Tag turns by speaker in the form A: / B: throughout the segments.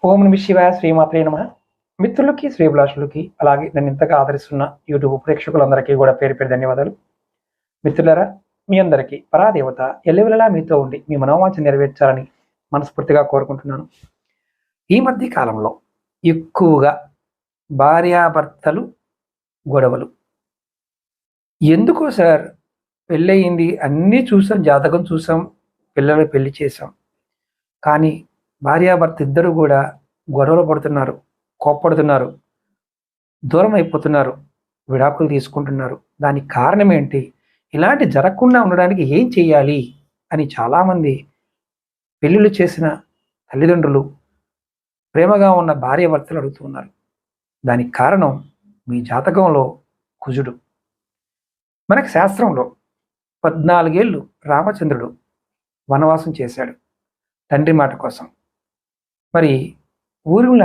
A: ఓం నమ శివాయ, శ్రీమాత్రే నమః. మిత్రులకి, శ్రీభిలాషులకి, అలాగే నన్ను ఇంతగా ఆదరిస్తున్న యూట్యూబ్ ప్రేక్షకులందరికీ కూడా పేరు పేరు ధన్యవాదాలు. మిత్రులారా, మీ అందరికీ పరాదేవత ఎల్లవెల్లలా మీతో ఉండి మీ మనోవాంఛ నెరవేర్చాలని మనస్ఫూర్తిగా కోరుకుంటున్నాను. ఈ మధ్య కాలంలో ఎక్కువగా భార్యాభర్తలు గొడవలు. ఎందుకో సార్, పెళ్ళయింది, అన్నీ చూసాం, జాతకం చూసాం, పిల్లలు పెళ్లి చేసాం, కానీ భార్యాభర్త ఇద్దరు కూడా గొడవలు పడుతున్నారు, కోప్పడుతున్నారు, దూరం అయిపోతున్నారు, విడాకులు తీసుకుంటున్నారు. దానికి కారణం ఏంటి? ఇలాంటి జరగకుండా ఉండడానికి ఏం చేయాలి అని చాలామంది పెళ్ళిళ్ళు చేసిన తల్లిదండ్రులు, ప్రేమగా ఉన్న భార్యాభర్తలు అడుగుతున్నారు. దానికి కారణం మీ జాతకంలో కుజుడు. మనకి శాస్త్రంలో 14 ఏళ్ళు రామచంద్రుడు వనవాసం చేశాడు తండ్రి మాట కోసం. మరి ఊరిల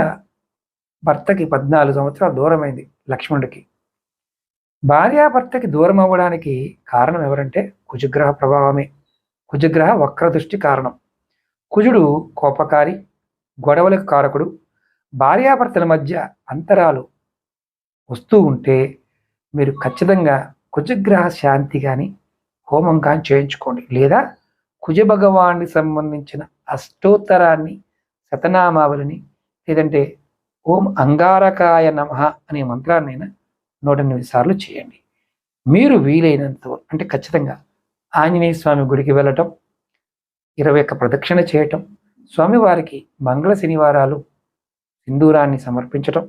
A: భర్తకి 14 సంవత్సరాలు దూరమైంది లక్ష్మణుడికి. భార్యాభర్తకి దూరం అవ్వడానికి కారణం ఎవరంటే కుజగ్రహ ప్రభావమే. కుజగ్రహ వక్ర దృష్టి కారణం. కుజుడు కోపకారి, గొడవలకు కారకుడు. భార్యాభర్తల మధ్య అంతరాలు వస్తూ ఉంటే మీరు ఖచ్చితంగా కుజగ్రహ శాంతి కానీ హోమం కానీ చేయించుకోండి, లేదా కుజ భగవానికి సంబంధించిన అష్టోత్తరాన్ని, శతనామావళిని, లేదంటే ఓం అంగారకాయ నమః అనే మంత్రాన్నైనా 108 సార్లు చేయండి. మీరు వీలైనంత అంటే ఖచ్చితంగా ఆంజనేయ స్వామి గుడికి వెళ్ళటం, 21 ప్రదక్షిణ చేయటం, స్వామివారికి మంగళ శనివారాలు సింధూరాన్ని సమర్పించటం,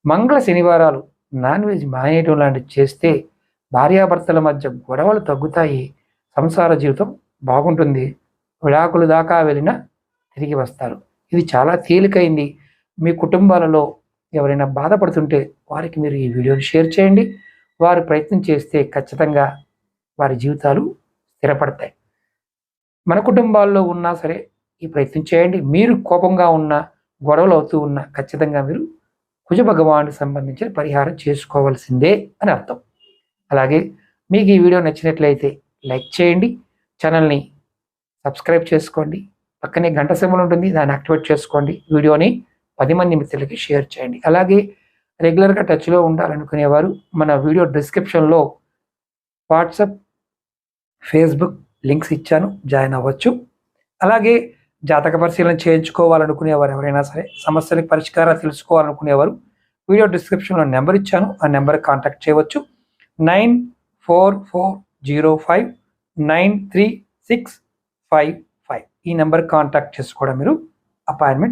A: మంగళ శనివారాలు నాన్ వెజ్ మానేయటం లాంటివి చేస్తే భార్యాభర్తల మధ్య గొడవలు తగ్గుతాయి, సంసార జీవితం బాగుంటుంది, విడాకులు దాకా వెళ్ళినా తిరిగి వస్తారు. ఇది చాలా తేలికైంది. మీ కుటుంబాలలో ఎవరైనా బాధపడుతుంటే వారికి మీరు ఈ వీడియోని షేర్ చేయండి. వారు ప్రయత్నం చేస్తే ఖచ్చితంగా వారి జీవితాలు స్థిరపడతాయి. మన కుటుంబాల్లో ఉన్నా సరే ఈ ప్రయత్నం చేయండి. మీరు కోపంగా ఉన్నా, గొడవలు అవుతూ ఉన్నా ఖచ్చితంగా మీరు కుజ భగవానుడికి సంబంధించిన పరిహారం చేసుకోవాల్సిందే అని అర్థం. అలాగే మీకు ఈ వీడియో నచ్చినట్లయితే లైక్ చేయండి, ఛానల్ని సబ్స్క్రైబ్ చేసుకోండి, పక్కనే గంట సింబల్ ఉంటుంది, దాన్ని యాక్టివేట్ చేసుకోండి, వీడియోని 10 మంది మిత్రులకి షేర్ చేయండి. అలాగే రెగ్యులర్గా టచ్లో ఉండాలనుకునేవారు మన వీడియో డిస్క్రిప్షన్లో వాట్సాప్, ఫేస్బుక్ లింక్స్ ఇచ్చాను, జాయిన్ అవ్వచ్చు. అలాగే జాతక పరిశీలన చేయించుకోవాలనుకునేవారు ఎవరైనా సరే, సమస్యలకు పరిష్కారాలు తెలుసుకోవాలనుకునేవారు వీడియో డిస్క్రిప్షన్లో నెంబర్ ఇచ్చాను, ఆ నెంబర్ కాంటాక్ట్ చేయవచ్చు. 9440593655 ఈ నెంబర్ కాంటాక్ట్ చేసుకోవడం మీరు అపాయింట్మెంట్